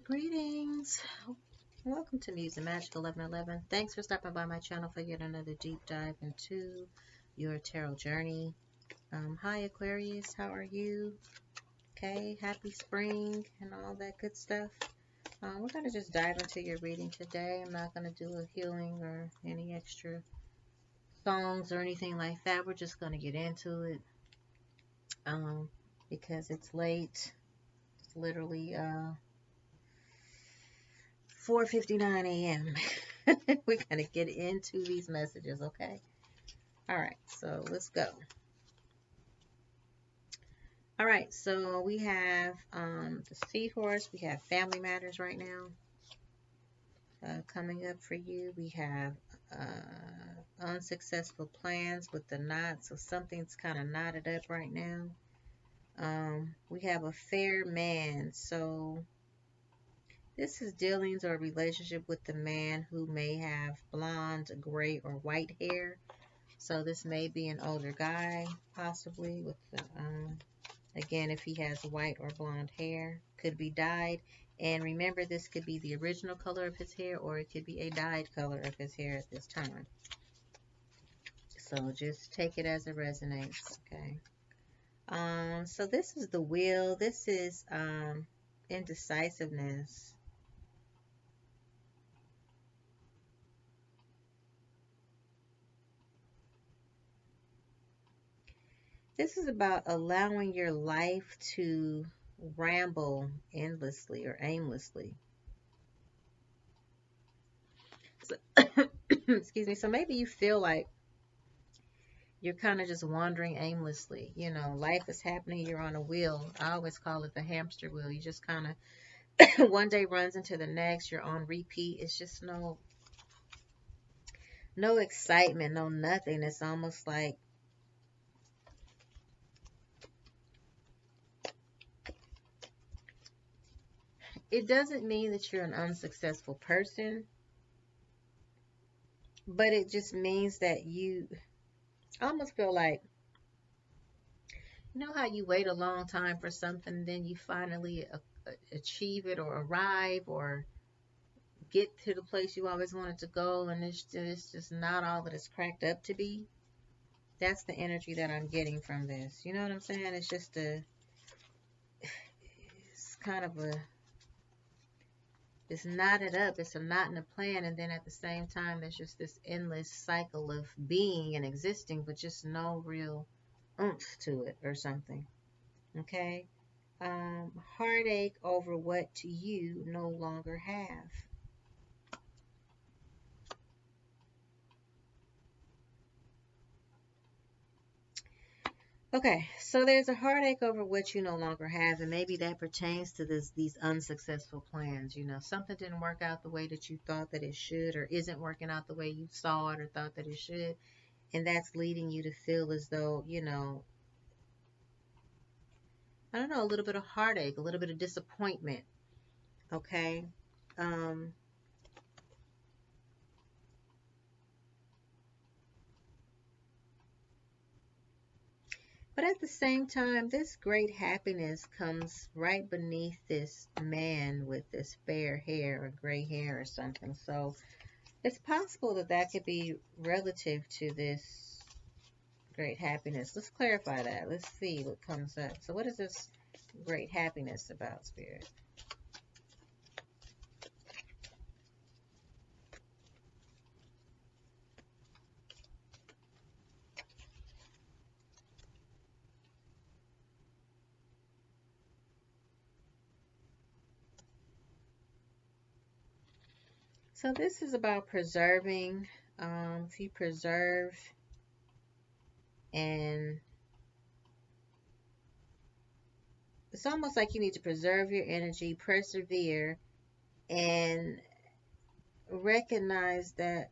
Greetings. Welcome to Muse and Magic 1111. Thanks for stopping by my channel for yet another deep dive into your tarot journey. Hi Aquarius, how are you? Okay, happy spring and all that good stuff. We're going to just dive into your reading today. I'm not going to do a healing or any extra songs or anything like that. We're just going to get into it because it's late. It's literally 4:59 a.m. We're going to get into these messages, okay? All right, so let's go. All right, so we have the Seahorse. We have Family Matters right now coming up for you. We have Unsuccessful Plans with the knot, so something's kind of knotted up right now. We have a Fair Man, so this is dealings or relationship with the man who may have blonde, gray, or white hair. So this may be an older guy, possibly, with the, again, if he has white or blonde hair, could be dyed. And remember, this could be the original color of his hair, or it could be a dyed color of his hair at this time. So just take it as it resonates, okay? So this is the Wheel. This is indecisiveness. This is about allowing your life to ramble endlessly or aimlessly. So, excuse me. So maybe you feel like you're kind of just wandering aimlessly. You know, life is happening. You're on a wheel. I always call it the hamster wheel. You just kind of one day runs into the next. You're on repeat. It's just no excitement, no nothing. It's almost like it doesn't mean that you're an unsuccessful person, but it just means that you almost feel like, you know how you wait a long time for something, and then you finally achieve it or arrive or get to the place you always wanted to go, and it's just not all that it's cracked up to be. That's the energy that I'm getting from this. You know what I'm saying? It's just it's kind of it's knotted up. It's a knot in a plan, and then at the same time, there's just this endless cycle of being and existing, but just no real oomph to it or something. Okay? Heartache over what you no longer have. Okay, so there's a heartache over what you no longer have, and maybe that pertains to these unsuccessful plans. You know, something didn't work out the way that you thought that it should, or isn't working out the way you saw it or thought that it should, and that's leading you to feel as though, you know, I don't know, a little bit of heartache, a little bit of disappointment. Okay, um, but at the same time, this great happiness comes right beneath this man with this fair hair or gray hair or something. So it's possible that that could be relative to this great happiness. Let's clarify that. Let's see what comes up. So what is this great happiness about, Spirit? So this is about preserving. If you preserve and it's almost like you need to preserve your energy, persevere, and recognize that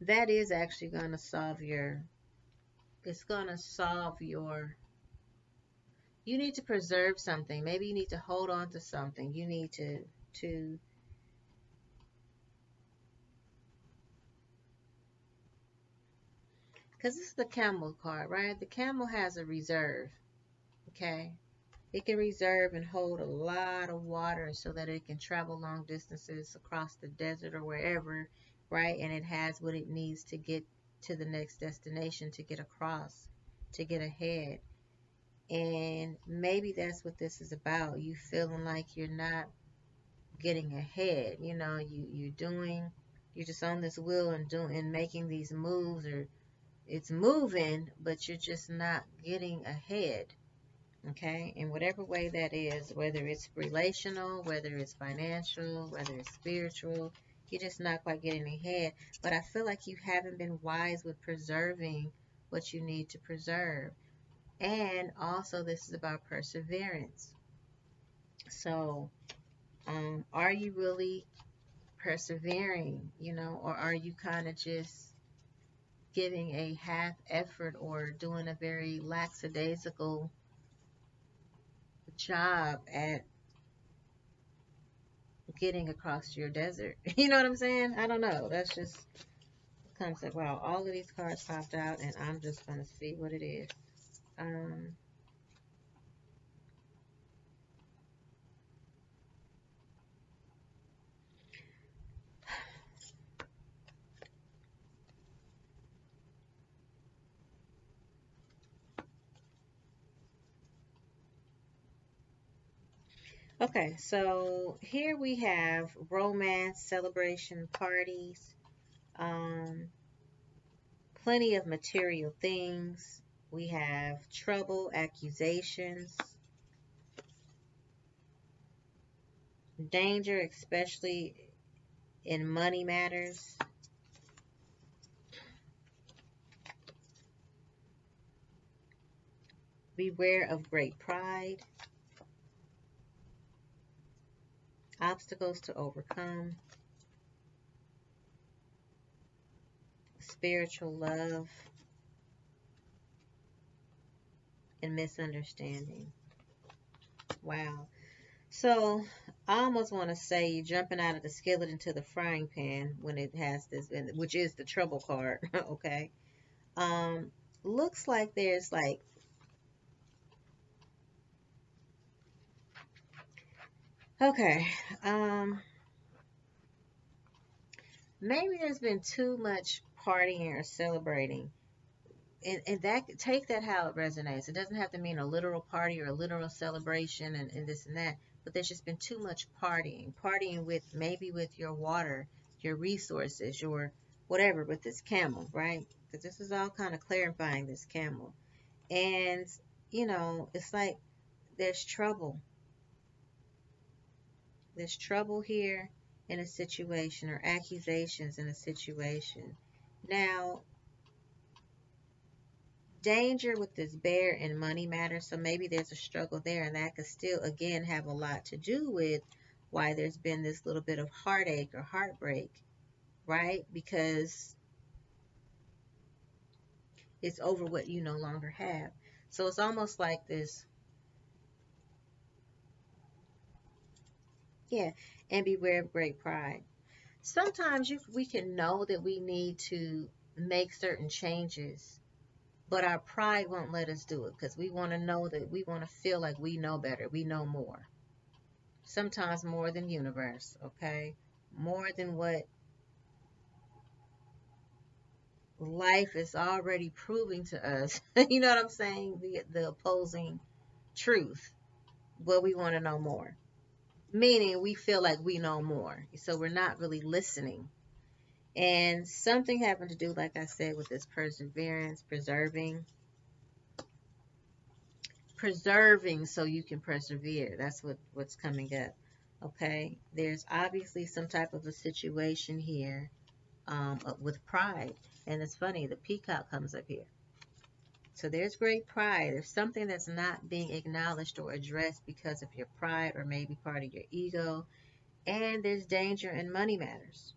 that is actually going to solve your, it's going to solve your, you need to preserve something. Maybe you need to hold on to something. You need to, because this is the camel card, right? The camel has a reserve, okay? It can reserve and hold a lot of water so that it can travel long distances across the desert or wherever, right? And it has what it needs to get to the next destination, to get across, to get ahead. And maybe that's what this is about. You feeling like you're not getting ahead. You know, you're just on this wheel and doing and making these moves, or it's moving, but you're just not getting ahead. Okay, in whatever way that is, whether it's relational, whether it's financial, whether it's spiritual, you're just not quite getting ahead. But I feel like you haven't been wise with preserving what you need to preserve. And also, this is about perseverance. So, are you really persevering, or are you kind of just giving a half effort or doing a very lackadaisical job at getting across your desert? You know what I'm saying? I don't know. That's just the concept. Wow, all of these cards popped out, and I'm just going to see what it is. Um, okay, so here we have romance, celebration, parties, um, plenty of material things. We have trouble, accusations, danger, especially in money matters, beware of great pride, obstacles to overcome, spiritual love, and misunderstanding. Wow. So I almost want to say you're jumping out of the skillet into the frying pan when it has this, which is the trouble card. Okay. Um, looks like there's like, okay, maybe there's been too much partying or celebrating. And that, take that how it resonates. It doesn't have to mean a literal party or a literal celebration and this and that, but there's just been too much partying with, maybe with your water, your resources, your whatever, with this camel, right? Because this is all kind of clarifying this camel. And it's like there's trouble. There's trouble here in a situation, or accusations in a situation. Now, danger with this bear and money matters, so maybe there's a struggle there, and that could still again have a lot to do with why there's been this little bit of heartache or heartbreak, right? Because it's over what you no longer have. So it's almost like this, yeah. And beware of great pride. Sometimes we can know that we need to make certain changes, but our pride won't let us do it, because we want to know, that we want to feel like we know better, we know more. Sometimes more than universe, okay? More than what life is already proving to us. You know what I'm saying? The opposing truth. But we want to know more. Meaning we feel like we know more. So we're not really listening. And something having to do, like I said, with this perseverance, preserving so you can persevere. That's what's coming up. Okay? There's obviously some type of a situation here, with pride. And it's funny, the peacock comes up here. So there's great pride. There's something that's not being acknowledged or addressed because of your pride, or maybe part of your ego. And there's danger in money matters.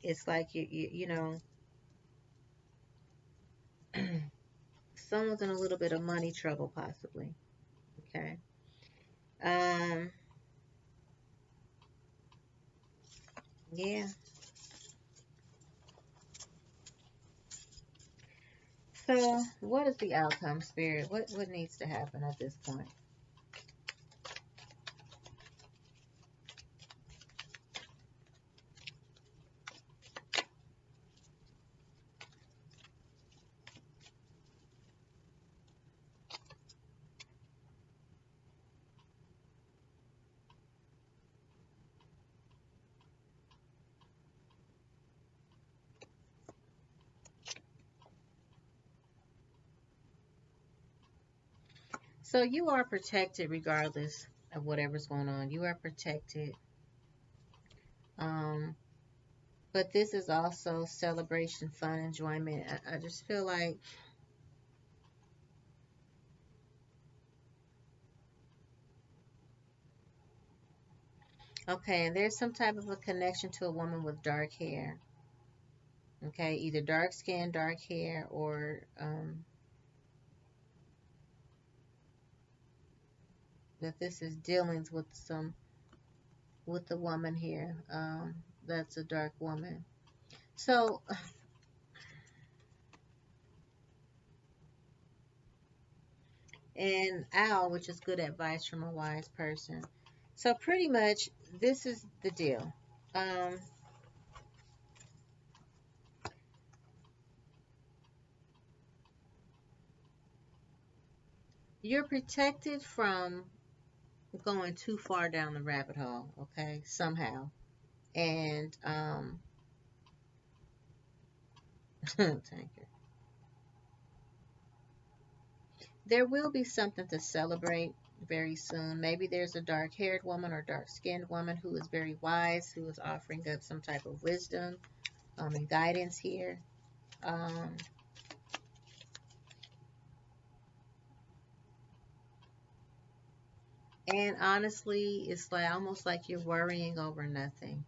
It's like someone's in a little bit of money trouble, possibly. Okay. Um, yeah. So what is the outcome, Spirit? What needs to happen at this point? So you are protected regardless of whatever's going on. You are protected. Um, but this is also celebration, fun, enjoyment. I just feel like, okay, and there's some type of a connection to a woman with dark hair. Okay, either dark skin, dark hair, or that this is dealings with with the woman here. That's a dark woman. So, and owl, which is good advice from a wise person. So pretty much, this is the deal. Um, you're protected from going too far down the rabbit hole, okay, somehow. And thank you. There will be something to celebrate very soon. Maybe there's a dark-haired woman or dark-skinned woman who is very wise, who is offering up some type of wisdom and guidance here. Um, and honestly, it's like almost like you're worrying over nothing.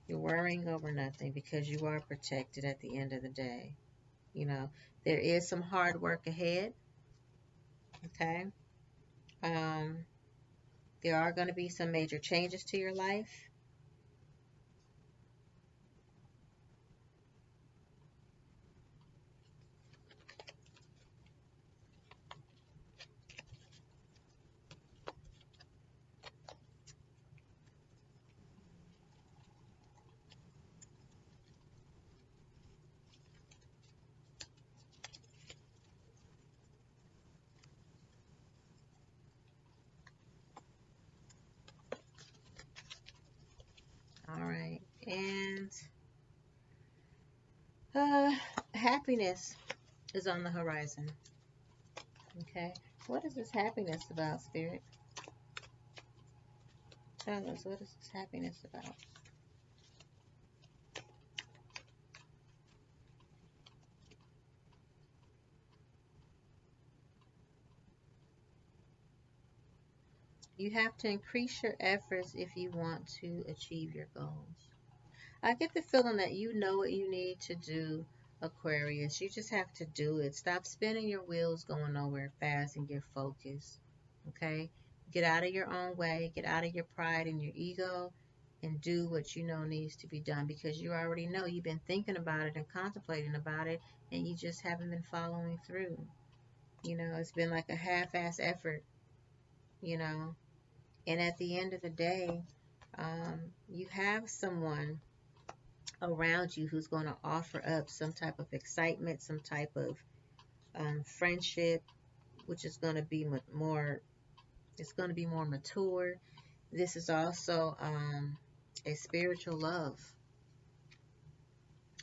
You're worrying over nothing because you are protected at the end of the day. You know, there is some hard work ahead. Okay. Um, there are going to be some major changes to your life. All right. And uh, happiness is on the horizon. Okay. What is this happiness about, Spirit? Tell us, what is this happiness about? You have to increase your efforts if you want to achieve your goals. I get the feeling that you know what you need to do, Aquarius. You just have to do it. Stop spinning your wheels going nowhere fast and get focused. Okay? Get out of your own way, get out of your pride and your ego, and do what you know needs to be done because you already know you've been thinking about it and contemplating about it, and you just haven't been following through. It's been like a half ass effort, you know. And at the end of the day, you have someone around you who's going to offer up some type of excitement, some type of friendship, which is going to be more. It's going to be more mature. This is also a spiritual love.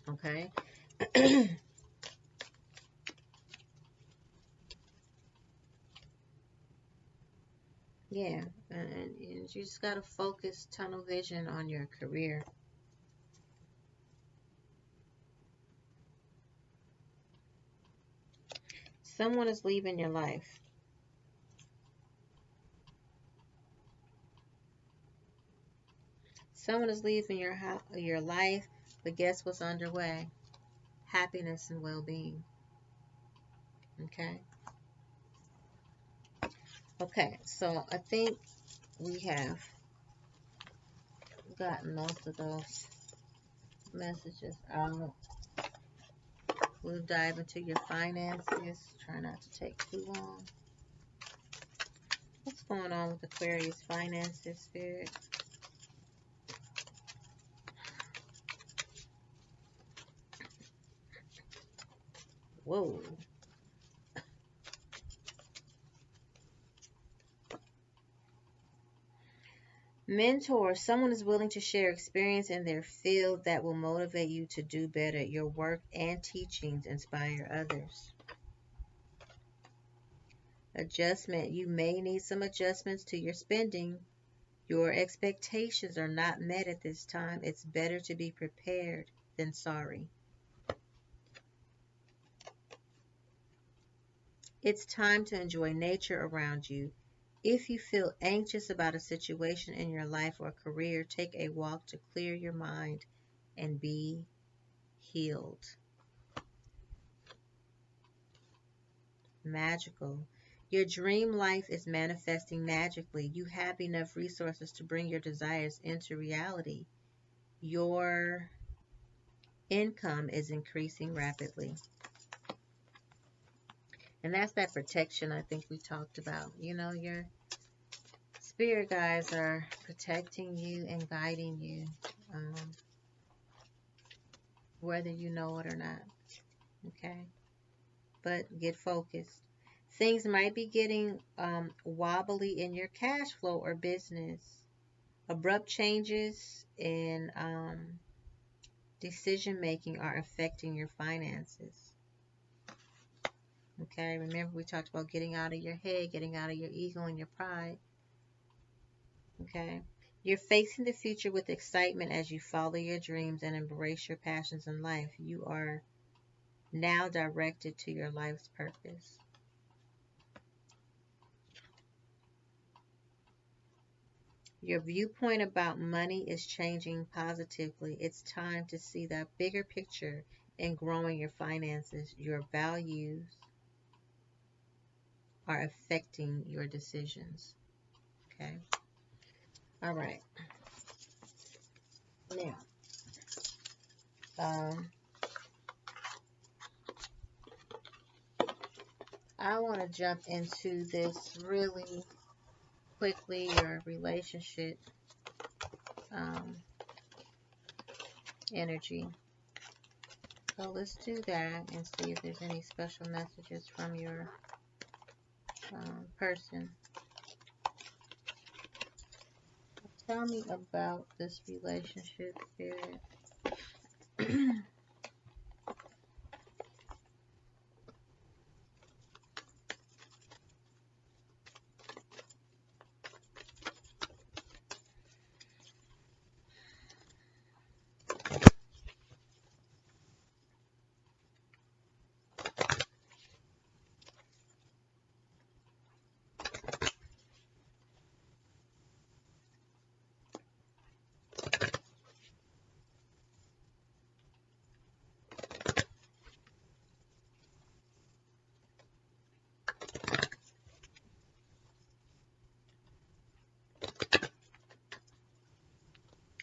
Okay. Yeah, and you just got to focus tunnel vision on your career. Someone is leaving your life. Someone is leaving your life, but guess what's underway? Happiness and well-being. Okay. Okay, so I think we have gotten most of those messages out. We'll dive into your finances. Try not to take too long. What's going on with Aquarius finances, Spirit? Whoa. Mentor. Someone is willing to share experience in their field that will motivate you to do better. Your work and teachings inspire others. Adjustment. You may need some adjustments to your spending. Your expectations are not met at this time. It's better to be prepared than sorry. It's time to enjoy nature around you. If you feel anxious about a situation in your life or career, take a walk to clear your mind and be healed. Magical. Your dream life is manifesting magically. You have enough resources to bring your desires into reality. Your income is increasing rapidly. And that's that protection I think we talked about. You know, your spirit guides are protecting you and guiding you, whether you know it or not. Okay? But get focused. Things might be getting wobbly in your cash flow or business. Abrupt changes in decision making are affecting your finances. Okay, remember we talked about getting out of your head, getting out of your ego and your pride. Okay, you're facing the future with excitement as you follow your dreams and embrace your passions in life. You are now directed to your life's purpose. Your viewpoint about money is changing positively. It's time to see the bigger picture in growing your finances. Your values are affecting your decisions. Okay. All right. Now, I want to jump into this really quickly, your relationship energy. So let's do that and see if there's any special messages from your person. Tell me about this relationship, Spirit.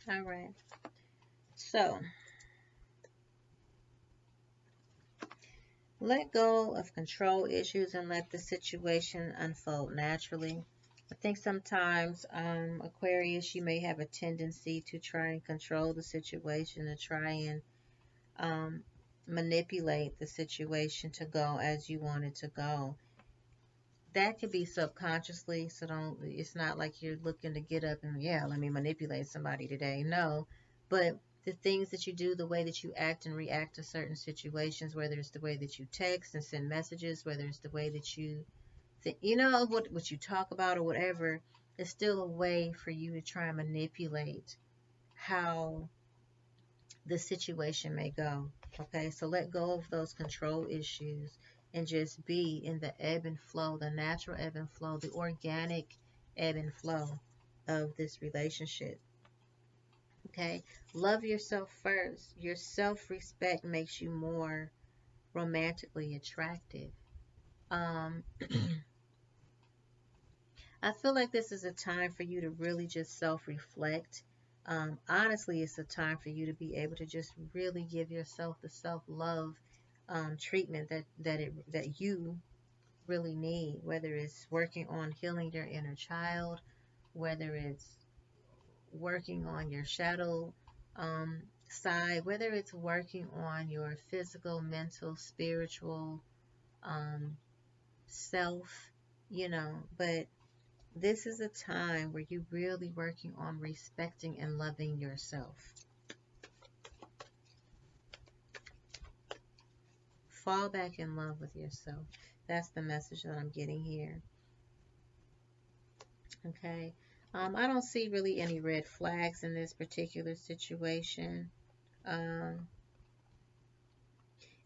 All right. So, let go of control issues and let the situation unfold naturally. I think sometimes, Aquarius, you may have a tendency to try and control the situation, to try and manipulate the situation to go as you want it to go. That could be subconsciously, so don't, it's not like you're looking to get up and, yeah, let me manipulate somebody today. No, but the things that you do, the way that you act and react to certain situations, whether it's the way that you text and send messages, whether it's the way that you think, you know, what you talk about or whatever, it's still a way for you to try and manipulate how the situation may go. Okay, so let go of those control issues and just be in the ebb and flow, the natural ebb and flow, the organic ebb and flow of this relationship. Okay, love yourself first. Your self-respect makes you more romantically attractive. I feel like this is a time for you to really just self-reflect. Honestly, it's a time for you to be able to just really give yourself the self-love treatment that you really need. Whether it's working on healing your inner child, whether it's working on your shadow side, whether it's working on your physical, mental, spiritual self, you know, but this is a time where you're really working on respecting and loving yourself. Fall back in love with yourself. That's the message that I'm getting here. Okay. I don't see really any red flags in this particular situation. Um,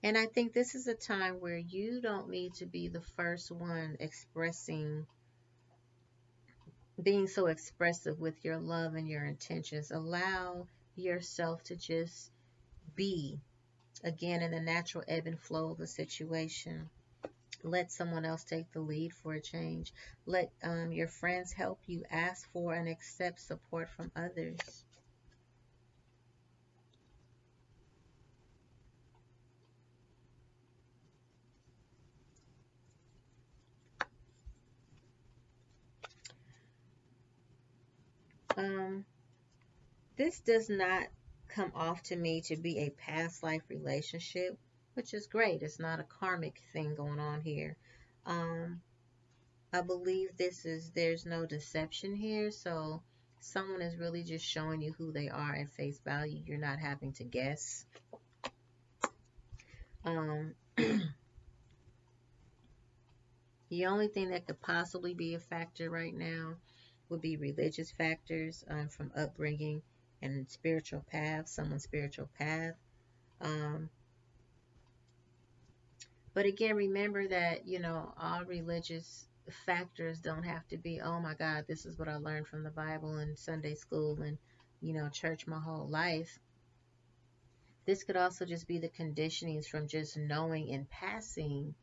and I think this is a time where you don't need to be the first one expressing, being so expressive with your love and your intentions. Allow yourself to just be, again, in the natural ebb and flow of the situation. Let someone else take the lead for a change. Let your friends help you. Ask for and accept support from others. Um, this does not come off to me to be a past life relationship, which is great. It's not a karmic thing going on here. Um, I believe there's no deception here. So someone is really just showing you who they are at face value. You're not having to guess. Um, the only thing that could possibly be a factor right now would be religious factors, from upbringing and spiritual path, someone's spiritual path. Um, but again, remember that, all religious factors don't have to be, oh my God, this is what I learned from the Bible and Sunday school and, church my whole life. This could also just be the conditionings from just knowing in passing,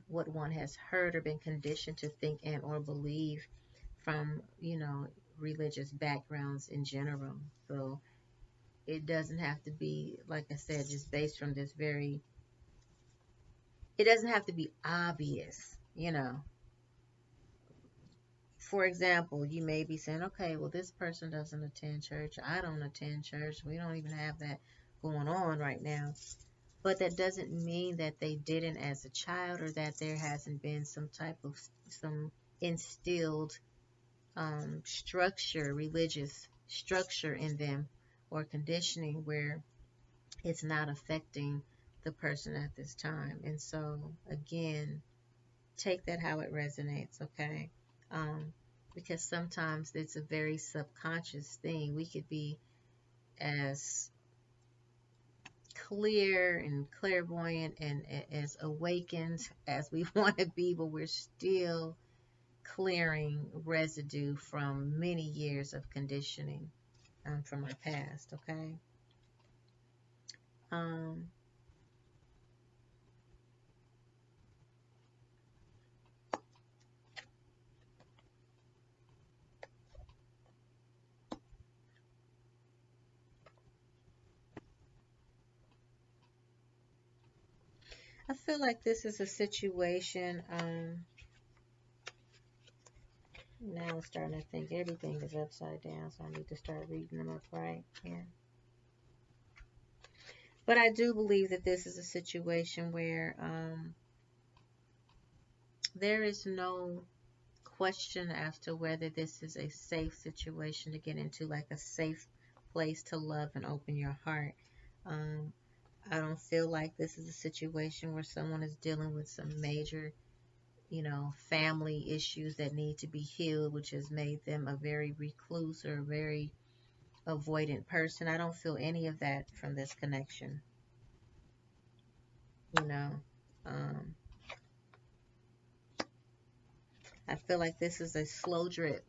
what one has heard or been conditioned to think and or believe from, religious backgrounds in general. So it doesn't have to be, like I said, just based from this very, it doesn't have to be obvious. For example, you may be saying, okay, well, this person doesn't attend church. I don't attend church. We don't even have that going on right now. But that doesn't mean that they didn't as a child, or that there hasn't been some type of some instilled structure, religious structure in them, or conditioning where it's not affecting the person at this time. And so, again, take that how it resonates, okay? Um, because sometimes it's a very subconscious thing. We could be as clear and clairvoyant and as awakened as we want to be, but we're still clearing residue from many years of conditioning, from our past, okay? Um, I feel like this is a situation. Now I'm starting to think everything is upside down, so I need to start reading them upright here. But I do believe that this is a situation where there is no question as to whether this is a safe situation to get into, like a safe place to love and open your heart. Um, I don't feel like this is a situation where someone is dealing with some major, family issues that need to be healed, which has made them a very recluse or a very avoidant person. I don't feel any of that from this connection, you know. Um, I feel like this is a slow drip,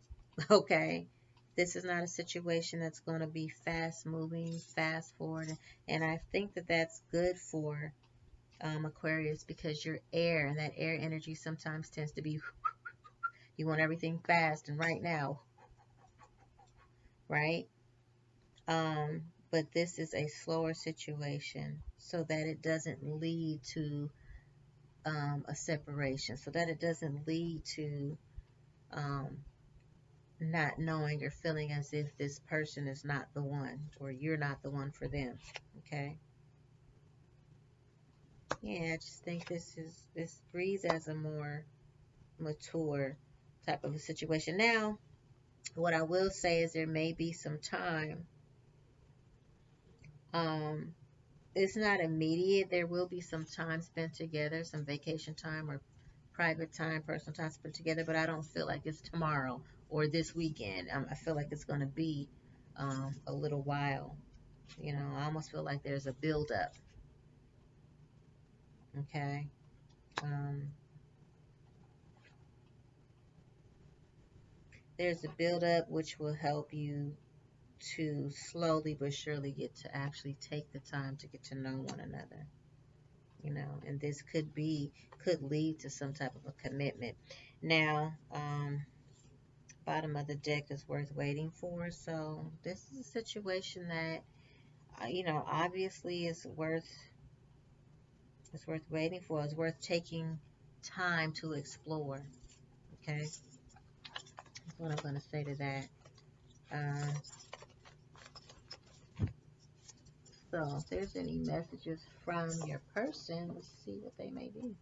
okay? This is not a situation that's going to be fast moving, fast forward. And I think that that's good for Aquarius, because your air, and that air energy sometimes tends to be, you want everything fast and right now, right? But this is a slower situation, so that it doesn't lead to a separation, so that it doesn't lead to um, not knowing or feeling as if this person is not the one, or you're not the one for them. Okay. Yeah, I just think this breathes as a more mature type of a situation. Now, what I will say is there may be some time, um, It's not immediate. There will be some time spent together, some vacation time or private time, personal time spent together, but I don't feel like it's tomorrow or this weekend. I feel like it's going to be a little while. You know, I almost feel like there's a buildup. Okay. Um, there's a buildup which will help you to slowly but surely get to actually take the time to get to know one another. You know, and this could lead to some type of a commitment. Now, bottom of the deck is worth waiting for. So this is a situation that, you know, obviously it's worth waiting for. It's worth taking time to explore. Okay, that's what I'm going to say to that. Uh, so if there's any messages from your person, let's see what they may be.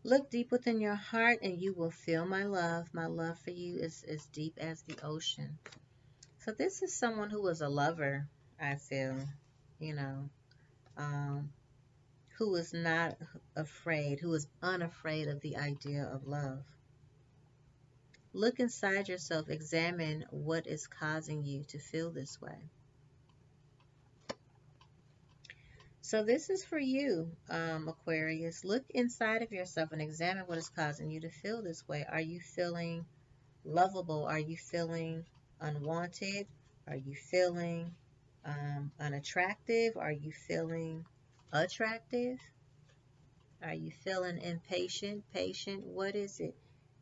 Look deep within your heart and you will feel my love. My love for you is as deep as the ocean. So this is someone who was a lover, I feel, you know, um, who is not afraid, who is unafraid of the idea of love. Look inside yourself, examine what is causing you to feel this way. So this is for you, Aquarius. Look inside of yourself and examine what is causing you to feel this way. Are you feeling lovable? Are you feeling unwanted? Are you feeling unattractive? Are you feeling attractive? Are you feeling impatient, patient? What is it?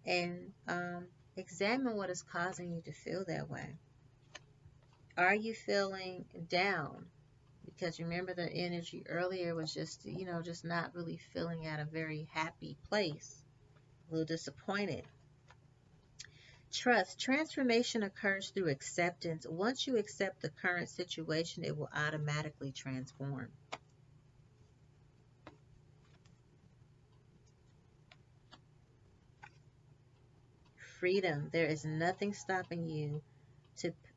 And examine what is causing you to feel that way. Are you feeling down? Because remember the energy earlier was just, you know, just not really feeling at a very happy place, a little disappointed. Trust. Transformation occurs through acceptance. Once you accept the current situation, it will automatically transform. Freedom. There is nothing stopping you.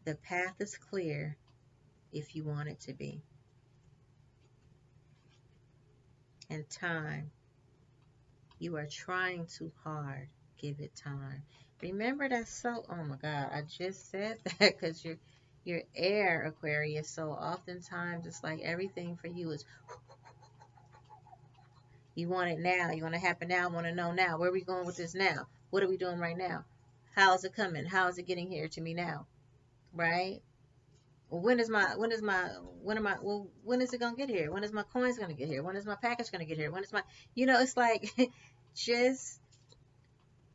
The path is clear if you want it to be. And time. You are trying too hard. Give it time. Remember that so, oh my God, I just said that because you're air, Aquarius. So oftentimes it's like everything for you is you want it now. You want it to happen now. I want to know now. Where are we going with this now? What are we doing right now? How is it coming? How is it getting here to me now? Right? Well, when is it gonna get here? When is my coins gonna get here? When is my package gonna get here? When is my, it's like just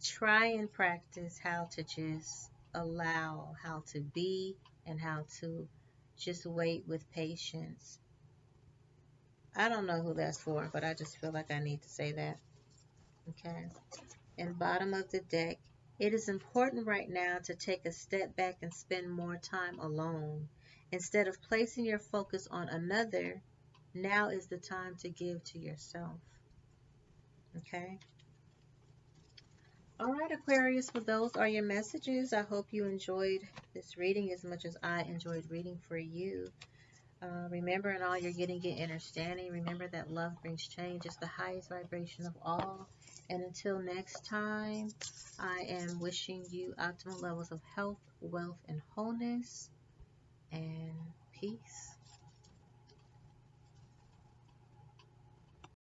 try and practice how to just allow, how to be, and how to just wait with patience. I don't know who that's for, but I just feel like I need to say that. Okay. And bottom of the deck, it is important right now to take a step back and spend more time alone. Instead of placing your focus on another, now is the time to give to yourself. Okay? All right, Aquarius, well, those are your messages. I hope you enjoyed this reading as much as I enjoyed reading for you. Remember, in all you're getting, get understanding. Remember that love brings change. It's the highest vibration of all. And until next time, I am wishing you optimal levels of health, wealth, and wholeness. And peace.